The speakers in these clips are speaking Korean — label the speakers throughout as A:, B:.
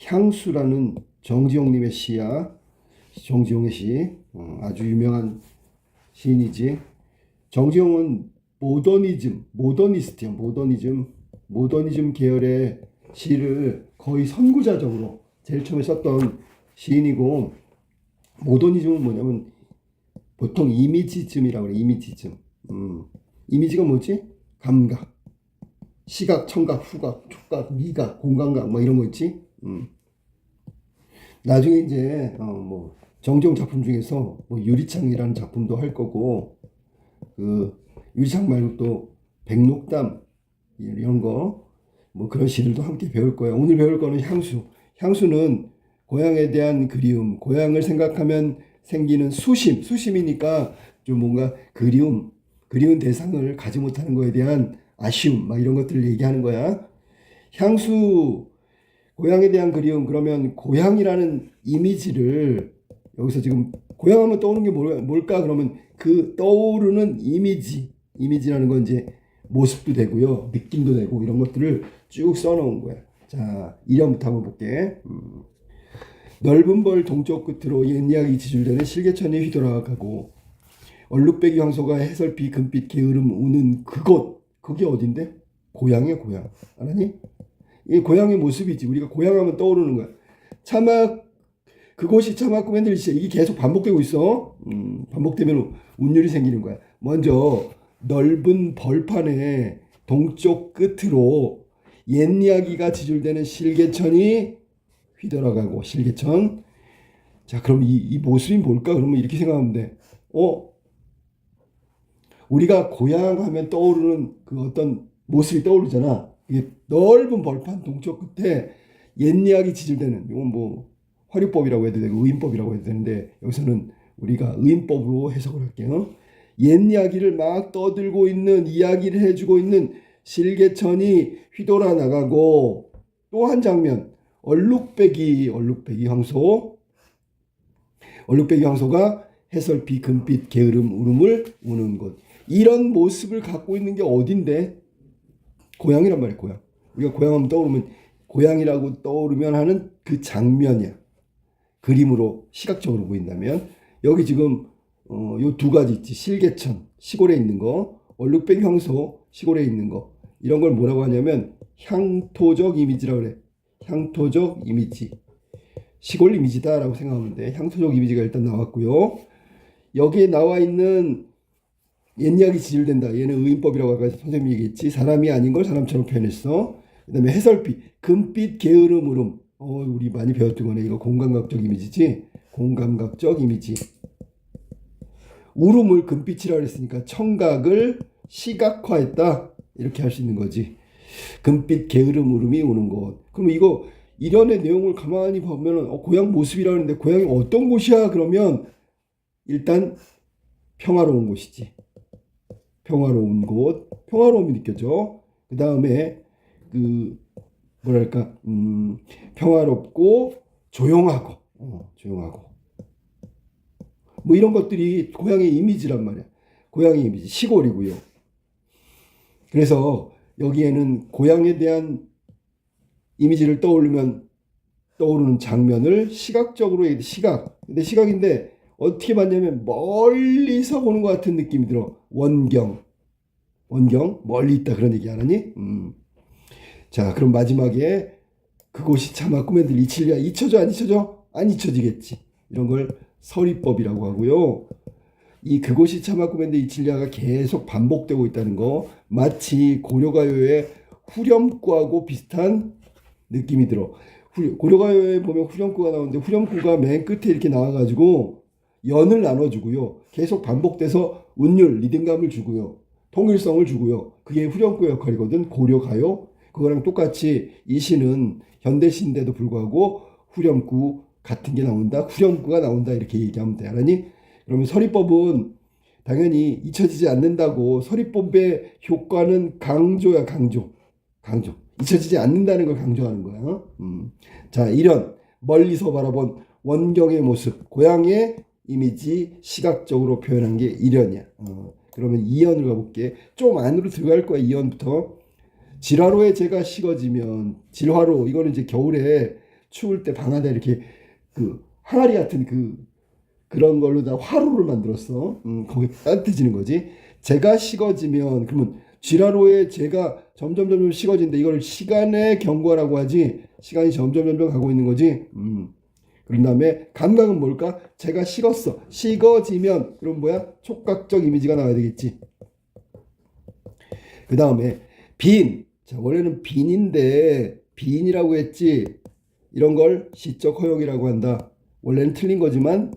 A: 향수라는 정지용님의 시야. 정지용의 시. 아주 유명한 시인이지. 정지용은 모더니스트야. 모더니즘 계열의 시를 거의 선구자적으로 제일 처음에 썼던 시인이고, 모더니즘은 뭐냐면 보통 이미지즘이라고 그래. 이미지가 뭐지? 감각, 시각, 청각, 후각, 촉각, 미각, 공감각 뭐 이런 거 있지. 나중에 이제 뭐 정지용 작품 중에서 뭐 유리창이라는 작품도 할 거고, 그 유리창 말고 또 백록담 이런 거 뭐 그런 시들도 함께 배울 거야. 오늘 배울 거는 향수. 향수는 고향에 대한 그리움, 고향을 생각하면 생기는 수심이니까 좀 뭔가 그리운 대상을 가지 못하는 거에 대한 아쉬움, 막 이런 것들을 얘기하는 거야. 향수, 고향에 대한 그리움, 그러면 고향이라는 이미지를 여기서 지금 고향하면 떠오르는 게 뭘까? 그러면 그 떠오르는 이미지라는 건 이제 모습도 되고요, 느낌도 되고 이런 것들을 쭉 써놓은 거야. 자, 1번부터 한번 볼게. 넓은 벌 동쪽 끝으로 옛 이야기 지줄되는 실개천이 휘돌아가고 얼룩배기 황소가 해설비 금빛 게으름 우는 그곳, 그게 어딘데? 고향이야, 고향. 알았니? 이 고향의 모습이지. 우리가 고향하면 떠오르는 거야. 차마 그곳이 차마 꿈에 들리시. 이게 계속 반복되고 있어. 반복되면 운율이 생기는 거야. 먼저 넓은 벌판의 동쪽 끝으로 옛 이야기가 지줄되는 실개천이 휘돌아가고. 실개천. 자, 그럼 이 모습이 뭘까? 그러면 이렇게 생각하면 돼. 우리가 고향 하면 떠오르는 그 어떤 모습이 떠오르잖아. 이게 넓은 벌판 동쪽 끝에 옛 이야기 지질되는, 이건 뭐 화류법이라고 해도 되고 의인법이라고 해도 되는데, 여기서는 우리가 의인법으로 해석을 할게요. 옛 이야기를 막 떠들고 있는, 이야기를 해주고 있는 실개천이 휘돌아 나가고, 또 한 장면, 얼룩배기 황소가 해설비 금빛 게으름 울음을 우는 곳. 이런 모습을 갖고 있는 게 어딘데? 고향이란 말이야, 고향. 우리가 고향하면 떠오르면, 고향이라고 떠오르면 하는 그 장면이야. 그림으로 시각적으로 보인다면 여기 지금 요 두 가지 있지. 실개천 시골에 있는 거, 얼룩배기 황소 시골에 있는 거, 이런 걸 뭐라고 하냐면 향토적 이미지라고 그래. 향토적 이미지, 시골 이미지다라고 생각하면 돼. 향토적 이미지가 일단 나왔고요. 여기에 나와 있는 옛 이야기 지질된다. 얘는 의인법이라고 아까 선생님이 얘기했지. 사람이 아닌 걸 사람처럼 표현했어. 그 다음에 해설비, 금빛 게으름 울음. 우리 많이 배웠던 거네. 이거 공감각적 이미지지. 공감각적 이미지. 울음을 금빛이라고 했으니까 청각을 시각화했다. 이렇게 할 수 있는 거지. 금빛 게으름 울음이 우는 곳. 그럼 이거 이련의 내용을 가만히 보면 고향 모습이라고 하는데 고향이 어떤 곳이야? 그러면 일단 평화로운 곳이지. 평화로운 곳, 평화로움이 느껴져. 그 다음에 그 뭐랄까, 평화롭고 조용하고, 뭐 이런 것들이 고향의 이미지란 말이야. 고향의 이미지, 시골이고요. 그래서 여기에는 고향에 대한 이미지를 떠오르는 장면을 시각적으로 시각. 근데 시각인데 어떻게 봤냐면 멀리서 보는 것 같은 느낌이 들어. 원경 멀리 있다, 그런 얘기 안 하니? 자, 그럼 마지막에 그곳이 차마 꿈에 들 잊힐랴. 잊혀져 안 잊혀져? 안 잊혀지겠지. 이런 걸 서리법이라고 하고요. 이 그곳이 차마 꿈에 들 잊힐랴가 계속 반복되고 있다는 거, 마치 고려가요의 후렴구하고 비슷한 느낌이 들어. 고려가요에 보면 후렴구가 나오는데 후렴구가 맨 끝에 이렇게 나와가지고 연을 나눠주고요. 계속 반복돼서 운율, 리듬감을 주고요. 통일성을 주고요. 그게 후렴구 역할이거든. 고려가요. 그거랑 똑같이 이 시는 현대시인데도 불구하고 후렴구 같은 게 나온다. 후렴구가 나온다. 이렇게 얘기하면 돼. 알았니? 그러면 서리법은 당연히 잊혀지지 않는다고. 서리법의 효과는 강조야, 강조. 잊혀지지 않는다는 걸 강조하는 거야. 자, 이런 멀리서 바라본 원경의 모습, 고향의 이미지 시각적으로 표현한 게 1연이야. 그러면 2연으로 가볼게. 좀 안으로 들어갈 거야. 2연부터. 질화로에 재가 식어지면, 질화로, 이거는 이제 겨울에 추울 때 방 안에 이렇게 그 항아리 같은 그런 걸로 다 화로를 만들었어. 거기 따뜻해지는 거지. 재가 식어지면 그러면 지라로에 재가 점점 식어진데 이걸 시간의 경과라고 하지. 시간이 점점 가고 있는 거지. 그런 다음에 감각은 뭘까? 재가 식었어. 식어지면 그럼 뭐야? 촉각적 이미지가 나와야 되겠지. 그 다음에 빈. 자, 원래는 빈인데 빈이라고 했지. 이런 걸 시적 허용이라고 한다. 원래는 틀린 거지만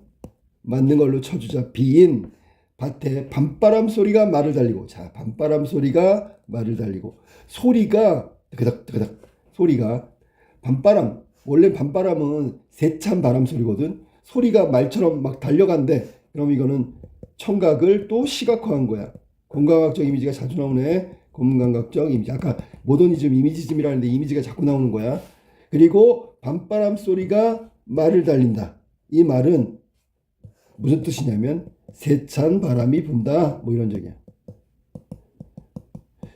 A: 맞는 걸로 쳐주자. 빈. 밭에 밤바람 소리가 말을 달리고. 자, 밤바람 소리가 말을 달리고. 소리가 드그닥 소리가 밤바람. 원래 밤바람은 세찬 바람 소리거든. 소리가 말처럼 막 달려간대. 그럼 이거는 청각을 또 시각화한 거야. 공감각적 이미지가 자주 나오네. 공감각적 이미지. 아까 모더니즘, 이미지즘이라는데 이미지가 자꾸 나오는 거야. 그리고 밤바람 소리가 말을 달린다. 이 말은 무슨 뜻이냐면 세찬 바람이 분다. 뭐 이런 적이야.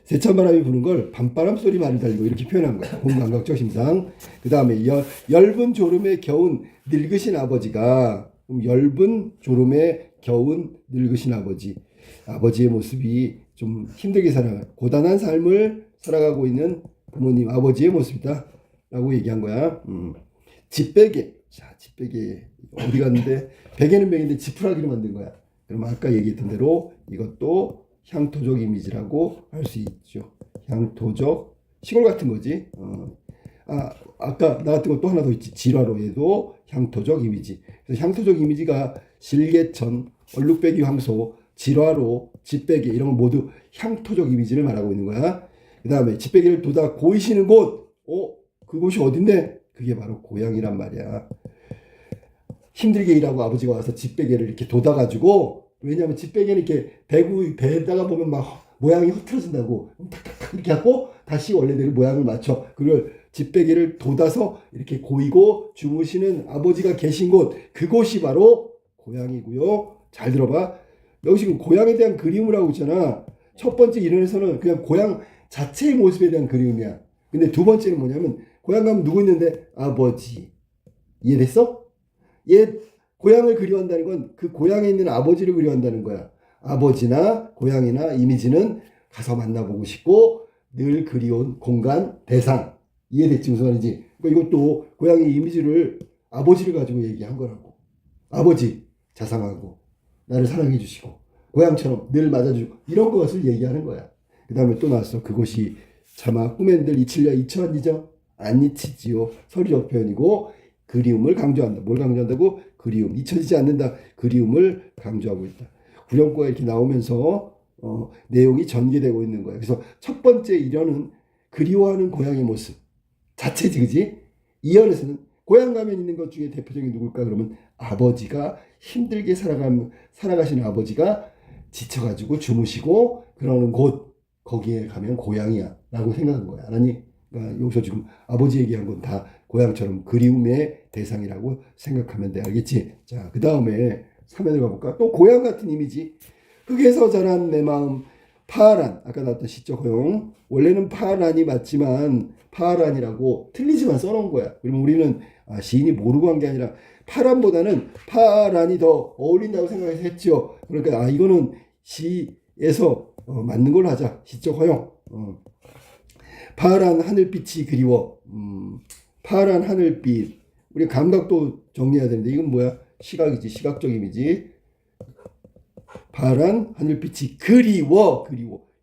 A: 세찬 바람이 부는 걸 밤바람 소리 말을 달리고 이렇게 표현한 거야. 공감각적 심상. 그 다음에 엷은 졸음에 겨운 늙으신 아버지가, 엷은 졸음에 겨운 늙으신 아버지. 아버지의 모습이 좀 힘들게 고단한 삶을 살아가고 있는 부모님, 아버지의 모습이다 라고 얘기한 거야. 집베개. 자, 집베개 어디 갔는데 베개는 베개인데 지푸라기로 만든 거야. 그럼 아까 얘기했던 대로 이것도 향토적 이미지라고 할 수 있죠. 향토적 시골 같은 거지. 아까 나왔던 거 또 하나 더 있지. 지라로에도 향토적 이미지. 그래서 향토적 이미지가 실개천, 얼룩배기 황소, 지라로, 집베개 이런 건 모두 향토적 이미지를 말하고 있는 거야. 그 다음에 집베개를 돋아 고이시는 곳. 그곳이 어딘데? 그게 바로 고향이란 말이야. 힘들게 일하고 아버지가 와서 집베개를 이렇게 돋아가지고, 왜냐하면 집베개는 이렇게 배에다가 보면 막 모양이 흐트러진다고 탁탁탁 이렇게 하고 다시 원래대로 모양을 맞춰. 그걸 집베개를 돋아서 이렇게 고이고 주무시는 아버지가 계신 곳, 그곳이 바로 고향이고요. 잘 들어봐. 여기 지금 고향에 대한 그리움을 하고 있잖아. 첫 번째 이론에서는 그냥 고향 자체의 모습에 대한 그리움이야. 근데 두 번째는 뭐냐면 고향 가면 누구 있는데? 아버지. 이해됐어? 고향을 그리워한다는 건 그 고향에 있는 아버지를 그리워한다는 거야. 아버지나 고향이나 이미지는 가서 만나보고 싶고 늘 그리운 공간, 대상. 이해됐지? 무슨 말인지. 그러니까 이것도 고향의 이미지를 아버지를 가지고 얘기한 거라고. 아버지 자상하고 나를 사랑해 주시고 고향처럼 늘 맞아주고 이런 것을 얘기하는 거야. 그 다음에 또 나왔어. 그것이 차마 꿈엔들 잊히려 잊혀하니죠? 안 잊히지요. 서류적 표현이고 그리움을 강조한다. 뭘 강조한다고? 그리움. 잊혀지지 않는다. 그리움을 강조하고 있다. 구령구가 이렇게 나오면서 내용이 전개되고 있는 거예요. 그래서 첫 번째 일연은 그리워하는 고향의 모습 자체지, 그지? 이연에서는 고향 가면 있는 것 중에 대표적인 누굴까? 그러면 아버지가 힘들게 살아가시는 아버지가 지쳐가지고 주무시고 그러는 곳, 거기에 가면 고향이야 라고 생각한 거야. 아니, 그러니까 여기서 지금 아버지 얘기한 건 다 고향처럼 그리움의 대상이라고 생각하면 돼. 알겠지? 자, 그 다음에 3면을 가볼까? 또 고향 같은 이미지. 흙에서 자란 내 마음 파란. 아까 나왔던 시적 허용. 원래는 파란이 맞지만 파란이라고 틀리지만 써놓은 거야. 그러면 우리는 시인이 모르고 한 게 아니라 파란보다는 파란이 더 어울린다고 생각해서 했죠. 그러니까 이거는 시에서 맞는 걸로 하자. 시적 허용. 파란 하늘빛이 그리워. 파란 하늘빛. 우리 감각도 정리해야 되는데 이건 뭐야? 시각이지. 시각적 이미지. 파란 하늘빛이 그리워.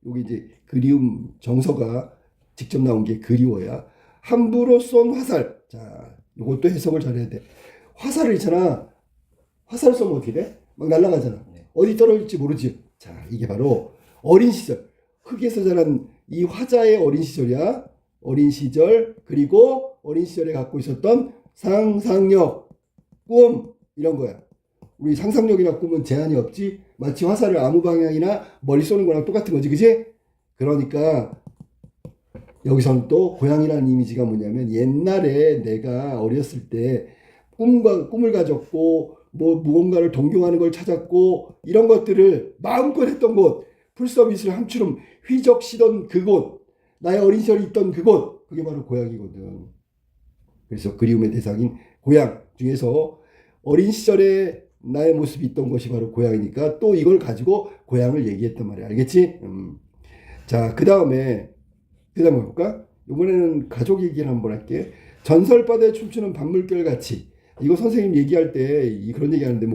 A: 여기 이제 그리움 정서가 직접 나온 게 그리워야. 함부로 쏜 화살. 자, 이것도 해석을 잘해야 돼. 화살을 있잖아. 화살을 쏘면 어떻게 돼? 막 날아가잖아. 어디 떨어질지 모르지. 자, 이게 바로 어린 시절. 흙에서 자란 이 화자의 어린 시절이야. 어린 시절. 그리고 어린 시절에 갖고 있었던 상상력, 꿈 이런 거야. 우리 상상력이나 꿈은 제한이 없지. 마치 화살을 아무 방향이나 멀리 쏘는 거랑 똑같은 거지, 그지? 그러니까 여기서는 또 고향이라는 이미지가 뭐냐면 옛날에 내가 어렸을 때 꿈을 가졌고 뭐 무언가를 동경하는 걸 찾았고 이런 것들을 마음껏 했던 곳, 풀서비스를 한추름 휘적시던 그곳, 나의 어린 시절이 있던 그곳, 그게 바로 고향이거든. 그래서 그리움의 대상인 고향 중에서 어린 시절에 나의 모습이 있던 것이 바로 고향이니까 또 이걸 가지고 고향을 얘기했단 말이야. 알겠지? 자, 그 다음에 볼까? 이번에는 가족 얘기를 한번 할게. 전설바다에 춤추는 밤물결 같이. 이거 선생님 얘기할 때 그런 얘기 하는데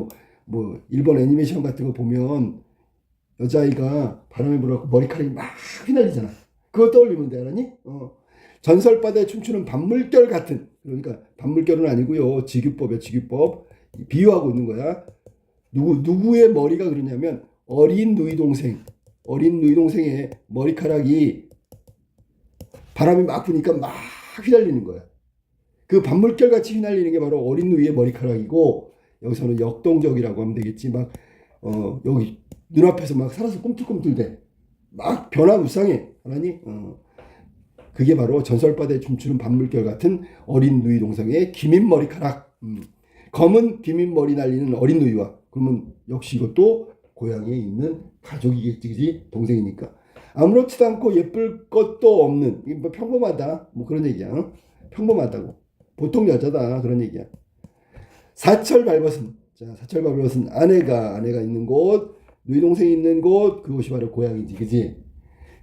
A: 뭐 일본 애니메이션 같은 거 보면 여자아이가 바람에 불어갖고 머리카락이 막 휘날리잖아. 그거 떠올리면 돼, 알았니? 전설바다에 춤추는 밤물결 같은. 그러니까 밤물결은 아니고요. 직유법이야, 직유법. 비유하고 있는 거야. 누구의 머리가 그러냐면 어린 누이 동생의 머리카락이 바람이 막 부니까 막 휘날리는 거야. 그 밤물결 같이 휘날리는 게 바로 어린 누이의 머리카락이고, 여기서는 역동적이라고 하면 되겠지. 막 여기 눈앞에서 막 살아서 꿈틀꿈틀대. 막 변화무쌍해. 알았니? 그게 바로 전설바다에 춤추는 밤물결 같은 어린 누이 동생의 기민 머리카락. 검은 기민 머리 날리는 어린 누이와, 그러면 역시 이것도 고향에 있는 가족이겠지, 그지? 동생이니까. 아무렇지도 않고 예쁠 것도 없는, 뭐 평범하다, 뭐 그런 얘기야. 평범하다고. 보통 여자다, 그런 얘기야. 사철 발벗은. 자, 사철 발벗은 아내가 있는 곳, 누이 동생이 있는 곳, 그곳이 바로 고향이지, 그지?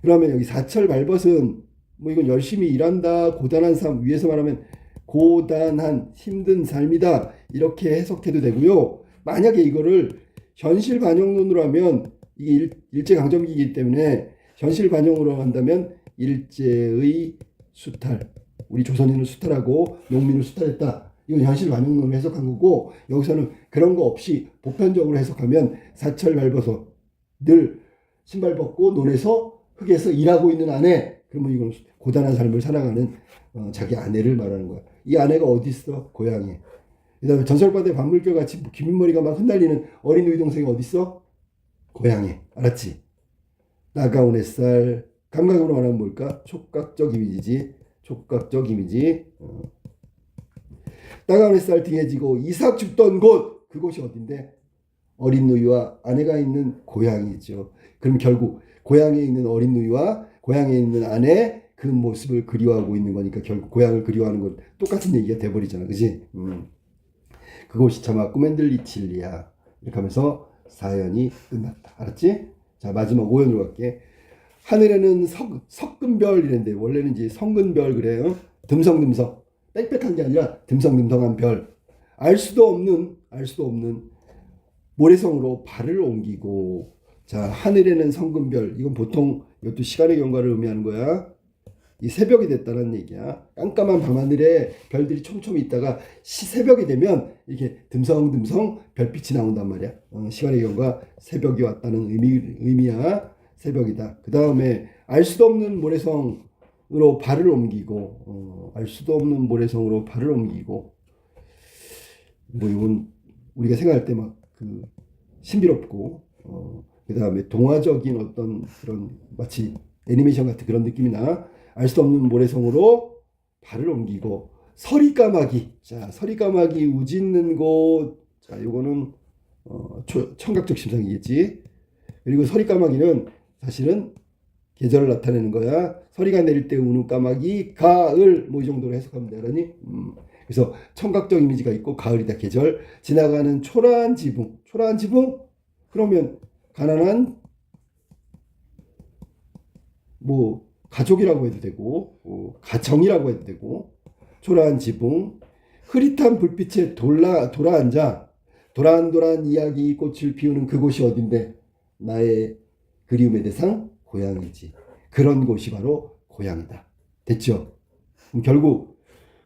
A: 그러면 여기 사철 발벗은 뭐 이건 열심히 일한다, 고단한 삶, 위에서 말하면 고단한 힘든 삶이다, 이렇게 해석해도 되고요. 만약에 이거를 현실 반영론으로 하면 이게 일제강점기이기 때문에 현실 반영으로 한다면 일제의 수탈, 우리 조선인을 수탈하고 농민을 수탈했다, 이건 현실 반영론으로 해석한 거고, 여기서는 그런 거 없이 보편적으로 해석하면 사철 발벗어 늘 신발 벗고 논에서 흙에서 일하고 있는 아내, 그러면 이건 고단한 삶을 살아가는 자기 아내를 말하는 거야. 이 아내가 어디 있어? 고향에. 그 다음에 전설바다의 밤물결 같이 긴 머리가 막 흩날리는 어린 누이 동생이 어디 있어? 고향에. 알았지? 나가온 햇살, 감각으로 말하면 뭘까? 촉각적 이미지지. 촉각적 이미지. 나가온 햇살 등에 지고 이삭 죽던 곳, 그곳이 어딘데? 어린 누이와 아내가 있는 고향이죠. 그럼 결국 고향에 있는 어린 누이와 고향에 있는 아내, 그 모습을 그리워하고 있는 거니까 결국 고향을 그리워하는 건 똑같은 얘기가 돼버리잖아, 그지? 그곳이 차마 꿈엔들 이칠리야. 이렇게 하면서 사연이 끝났다. 알았지? 자, 마지막 오연으로 갈게. 하늘에는 석금별 이랬는데 원래는 이제 성근별 그래요. 듬성듬성. 빽빽한 게 아니라 듬성듬성한 별. 알 수도 없는 모래성으로 발을 옮기고. 자, 하늘에는 성금별. 이건 보통 이것도 시간의 경과를 의미하는 거야. 이 새벽이 됐다는 얘기야. 깜깜한 밤하늘에 별들이 촘촘히 있다가 새벽이 되면 이렇게 듬성듬성 별빛이 나온단 말이야. 시간의 경과, 새벽이 왔다는 의미야. 새벽이다. 그 다음에 알 수도 없는 모래성으로 발을 옮기고, 알 수도 없는 모래성으로 발을 옮기고. 뭐 이건 우리가 생각할 때 막 그 신비롭고, 그 다음에 동화적인 어떤 그런 마치 애니메이션 같은 그런 느낌이 나. 알 수 없는 모래성으로 발을 옮기고. 서리까마귀. 자, 서리까마귀 우짖는 곳. 자, 요거는 청각적 심상이겠지. 그리고 서리까마귀는 사실은 계절을 나타내는 거야. 서리가 내릴 때 우는 까마귀, 가을, 뭐 이 정도로 해석하면 되라니. 그래서 청각적 이미지가 있고, 가을이다, 계절. 지나가는 초라한 지붕. 초라한 지붕? 그러면 가난한 뭐 가족이라고 해도 되고, 가정이라고 해도 되고. 초라한 지붕. 흐릿한 불빛에 돌아앉아 도란도란 이야기 꽃을 피우는 그곳이 어딘데? 나의 그리움의 대상 고향이지. 그런 곳이 바로 고향이다. 됐죠? 그럼 결국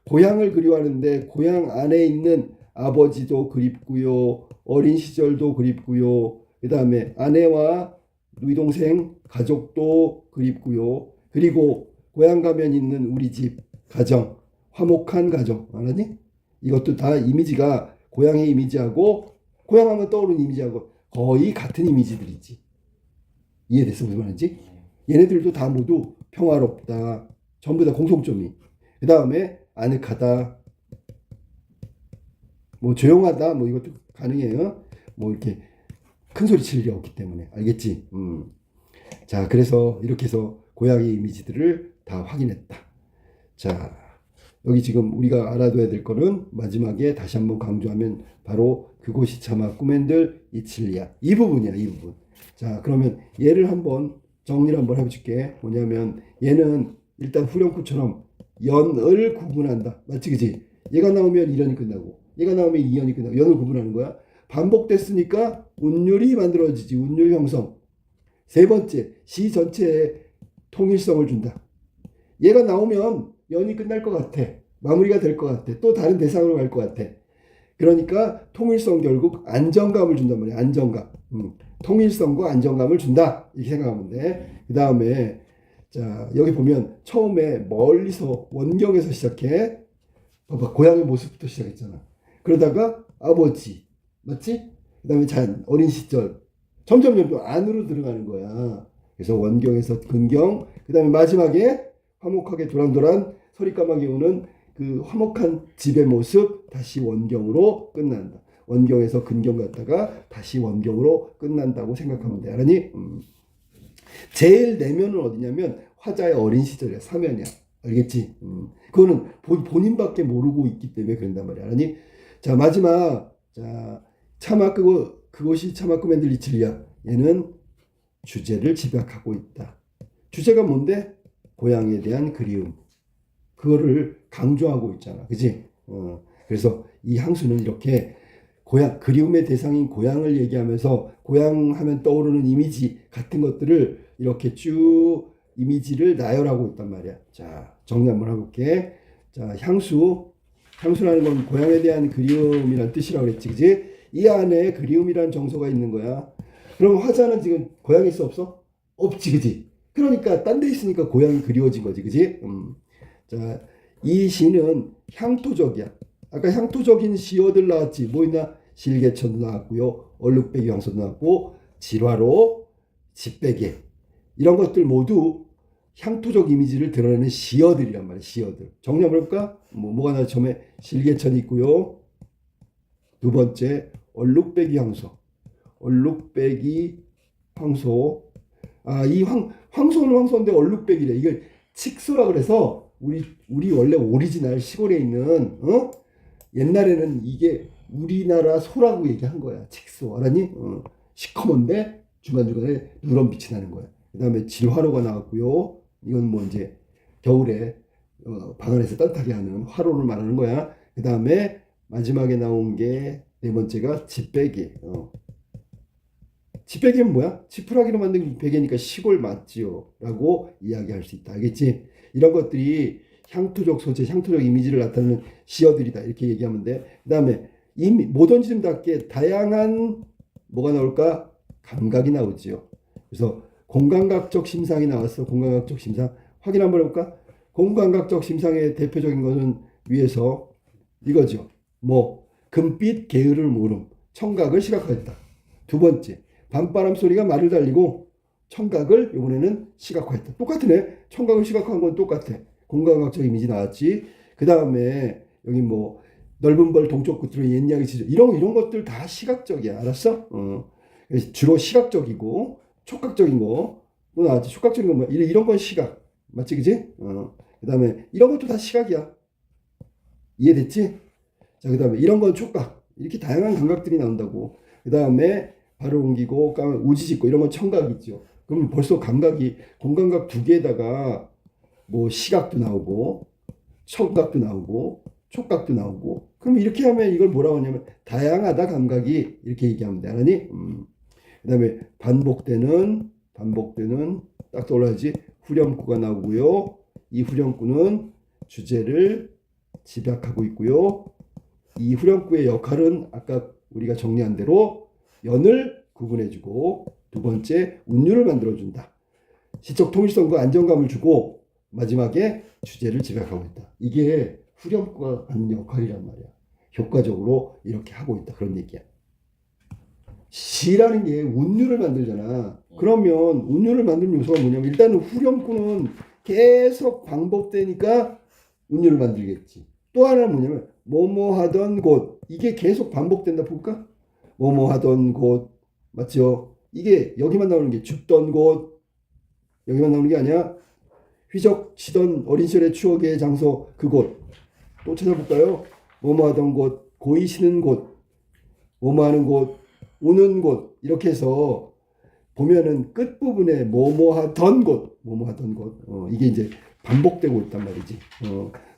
A: 고향을 그리워하는데 고향 안에 있는 아버지도 그립고요, 어린 시절도 그립고요, 그 다음에 아내와 누이 동생 가족도 그립고요, 그리고 고향 가면 있는 우리 집 가정, 화목한 가정, 알았니? 이것도 다 이미지가 고향의 이미지하고, 고향하면 떠오르는 이미지하고 거의 같은 이미지들이지. 이해됐어? 무슨 말인지? 얘네들도 다 모두 평화롭다. 전부 다 공통점이. 그 다음에 아늑하다. 뭐 조용하다. 뭐 이것도 가능해요. 뭐 이렇게 큰 소리 칠 일이 없기 때문에. 알겠지? 자, 그래서 이렇게 해서 고향의 이미지들을 다 확인했다. 자, 여기 지금 우리가 알아둬야 될 거는 마지막에 다시 한번 강조하면 바로 그곳이 차마 꿈엔들 이칠리야. 이 부분이야, 이 부분. 자, 그러면 얘를 한번 정리를 한번 해줄게. 뭐냐면 얘는 일단 후렴구처럼 연을 구분한다. 맞지, 그지? 얘가 나오면 1연이 끝나고 얘가 나오면 2연이 끝나고 연을 구분하는 거야. 반복됐으니까 운율이 만들어지지. 운율 형성. 세 번째, 시 전체에 통일성을 준다. 얘가 나오면 연이 끝날 것 같아. 마무리가 될 것 같아. 또 다른 대상으로 갈 것 같아. 그러니까 통일성 결국 안정감을 준단 말이야. 안정감. 통일성과 안정감을 준다. 이렇게 생각하면 돼. 그 다음에 자 여기 보면 처음에 멀리서 원경에서 시작해. 봐봐, 고향의 모습부터 시작했잖아. 그러다가 아버지, 맞지? 그 다음에 잔, 어린 시절. 점점 안으로 들어가는 거야. 그래서 원경에서 근경, 그 다음에 마지막에 화목하게 도란도란 서리까마귀 우는 그 화목한 집의 모습, 다시 원경으로 끝난다. 원경에서 근경 갔다가 다시 원경으로 끝난다고 생각하면 돼. 알았니? 제일 내면은 어디냐면 화자의 어린 시절이야. 사면이야. 알겠지? 그거는 본인밖에 모르고 있기 때문에 그런단 말이야. 알았니? 자, 마지막. 자, 차마 그것이 차마 꿈엔들 이칠리야. 얘는 주제를 집약하고 있다. 주제가 뭔데? 고향에 대한 그리움. 그거를 강조하고 있잖아. 그지? 그래서 이 향수는 이렇게 고향, 그리움의 대상인 고향을 얘기하면서 고향 하면 떠오르는 이미지 같은 것들을 이렇게 쭉 이미지를 나열하고 있단 말이야. 자, 정리 한번 해볼게. 자, 향수라는 건 고향에 대한 그리움이란 뜻이라고 그랬지, 그지? 이 안에 그리움이란 정서가 있는 거야. 그럼 화자는 지금 고향에 있어, 없어? 없지, 그지? 그러니까 딴 데 있으니까 고향이 그리워진 거지, 그지? 자, 이 시는 향토적이야. 아까 향토적인 시어들 나왔지. 뭐 있나? 실개천도 나왔고요. 얼룩배기 황소도 나왔고, 질화로, 집배기. 이런 것들 모두 향토적 이미지를 드러내는 시어들이란 말이야. 시어들. 정리 한번 해볼까? 뭐가 나와? 처음에 실개천이 있고요. 두 번째 얼룩배기 황소. 얼룩배기 황소. 아, 이 황소는 황소인데 얼룩배기래. 이걸 칙소라 그래서 우리 원래 오리지널 시골에 있는 옛날에는 이게 우리나라 소라고 얘기한 거야. 칙소. 알았니? 시커먼데 중간중간에 누런 빛이 나는 거야. 그 다음에 질화로가 나왔고요. 이건 뭐 이제 겨울에 방 안에서 따뜻하게 하는 화로를 말하는 거야. 그 다음에 마지막에 나온 게 네 번째가 집배기. 집배기는 뭐야? 지푸라기로 만든 베개니까 시골 맞지요 라고 이야기할 수 있다. 알겠지? 이런 것들이 향토적 소재, 향토적 이미지를 나타내는 시어들이다. 이렇게 얘기하면 돼. 그 다음에 모던 지름답게 다양한 뭐가 나올까? 감각이 나오지요. 그래서 공감각적 심상이 나왔어. 공감각적 심상. 확인 한번 해볼까? 공감각적 심상의 대표적인 것은 위에서 이거죠. 뭐 금빛 게으를 모름. 청각을 시각화했다. 두 번째, 밤바람 소리가 말을 달리고 청각을 이번에는 시각화했다. 똑같네. 청각을 시각화한 건 똑같아. 공감각적 이미지 나왔지. 그 다음에 여기 뭐 넓은 벌 동쪽 끝으로 옛양이 지죠. 이런 것들 다 시각적이야. 알았어? 주로 시각적이고 촉각적인 거 또 나왔지. 촉각적인 건 뭐 이런 건 시각. 맞지, 그지? 그 다음에 이런 것도 다 시각이야. 이해됐지? 자, 그 다음에 이런 건 촉각. 이렇게 다양한 감각들이 나온다고. 그 다음에 발을 옮기고 우지 짓고 이런 건 청각이죠. 그럼 벌써 감각이 공감각 두 개에다가 뭐 시각도 나오고 청각도 나오고 촉각도 나오고. 그럼 이렇게 하면 이걸 뭐라고 하냐면 다양하다 감각이 이렇게 얘기하면 돼. 알았니? 그 다음에 반복되는 딱 떠올라야지. 후렴구가 나오고요. 이 후렴구는 주제를 집약하고 있고요. 이 후렴구의 역할은 아까 우리가 정리한 대로 연을 구분해주고 두 번째 운율을 만들어준다. 시적 통일성과 안정감을 주고 마지막에 주제를 집약하고 있다. 이게 후렴구가 하는 역할이란 말이야. 효과적으로 이렇게 하고 있다. 그런 얘기야. 시라는 게 운율을 만들잖아. 그러면 운율을 만드는 요소가 뭐냐면 일단은 후렴구는 계속 반복되니까 운율을 만들겠지. 또 하나는 뭐냐면 뭐뭐 하던 곳. 이게 계속 반복된다 볼까? 뭐뭐 하던 곳. 맞죠? 이게 여기만 나오는 게 죽던 곳. 여기만 나오는 게 아니야. 휘적치던 어린 시절의 추억의 장소 그곳. 또 찾아볼까요? 뭐뭐 하던 곳, 고이시는 곳, 뭐뭐 하는 곳, 오는 곳 이렇게 해서 보면은 끝부분에 뭐뭐 하던 곳, 뭐뭐 하던 곳 이게 이제 반복되고 있단 말이지.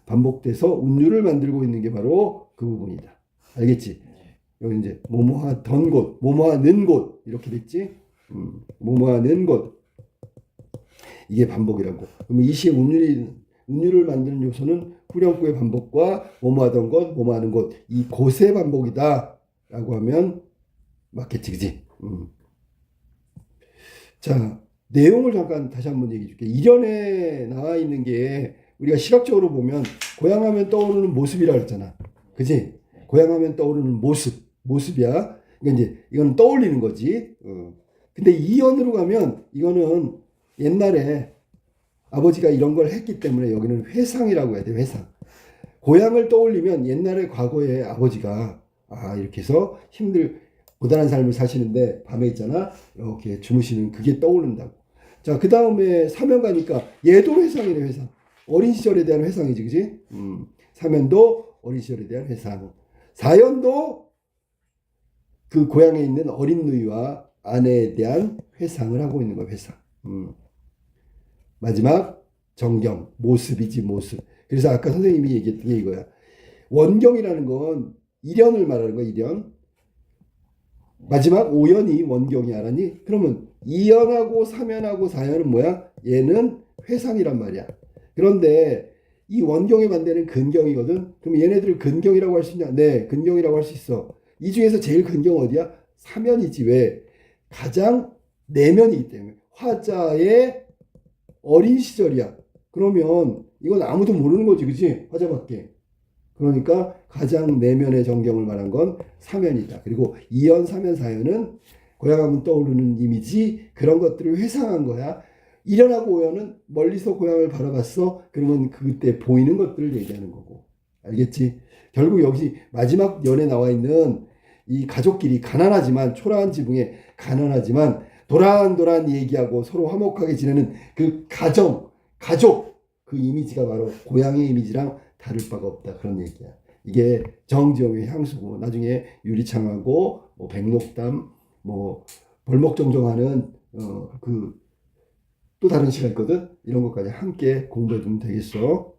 A: 반복돼서 운율을 만들고 있는 게 바로 그 부분이다. 알겠지? 여기 이제 뭐뭐 하던 곳, 뭐뭐 하는 곳 이렇게 됐지? 뭐뭐 하는 곳 이게 반복이라고. 그러면 이 시의 운율을 만드는 요소는 후렴구의 반복과 뭐뭐 하던 곳, 뭐뭐 하는 곳 이 곳의 반복이다라고 하면 맞겠지, 그지? 자, 내용을 잠깐 다시 한번 얘기해 줄게. 이련에 나와 있는 게 우리가 시각적으로 보면 고향하면 떠오르는 모습이라 그랬잖아. 그지? 고향하면 떠오르는 모습이야. 그러니까 이제 이건 떠올리는 거지. 근데 이연으로 가면 이거는 옛날에 아버지가 이런 걸 했기 때문에 여기는 회상이라고 해야 돼, 회상. 고향을 떠올리면 옛날에 과거에 아버지가 이렇게 해서 고단한 삶을 사시는데 밤에 있잖아. 이렇게 주무시는 그게 떠오른다고. 자, 그 다음에 사면 가니까 얘도 회상이래, 회상. 어린 시절에 대한 회상이지, 그지? 사면도 어린 시절에 대한 회상. 사연도 그 고향에 있는 어린 누이와 아내에 대한 회상을 하고 있는 거야, 회상. 마지막 정경, 모습이지, 모습. 그래서 아까 선생님이 얘기했던 게 이거야. 원경이라는 건 일연을 말하는 거야, 일연. 마지막 오연이 원경이 알았니? 그러면 이연하고 사면하고 사연은 뭐야? 얘는 회상이란 말이야. 그런데 이 원경의 반대는 근경이거든. 그럼 얘네들을 근경이라고 할 수 있냐? 네, 근경이라고 할 수 있어. 이 중에서 제일 근경 어디야? 사면이지. 왜? 가장 내면이기 때문에. 화자의 어린 시절이야. 그러면 이건 아무도 모르는 거지, 그치? 화자밖에. 그러니까 가장 내면의 정경을 말한 건 사면이다. 그리고 이연, 사면, 사연은 고향하면 떠오르는 이미지 그런 것들을 회상한 거야. 일연하고 오연은 멀리서 고향을 바라봤어. 그러면 그때 보이는 것들을 얘기하는 거고. 알겠지? 결국 여기 마지막 연에 나와 있는 이 가족끼리 가난하지만 초라한 지붕에 가난하지만 도란도란 얘기하고 서로 화목하게 지내는 그 가족 그 이미지가 바로 고향의 이미지랑 다를 바가 없다. 그런 얘기야. 이게 정지영의 향수고 나중에 유리창하고 뭐 백록담 뭐 벌목정정하는 그 또 다른 시간 있거든. 이런 것까지 함께 공부해 두면 되겠어.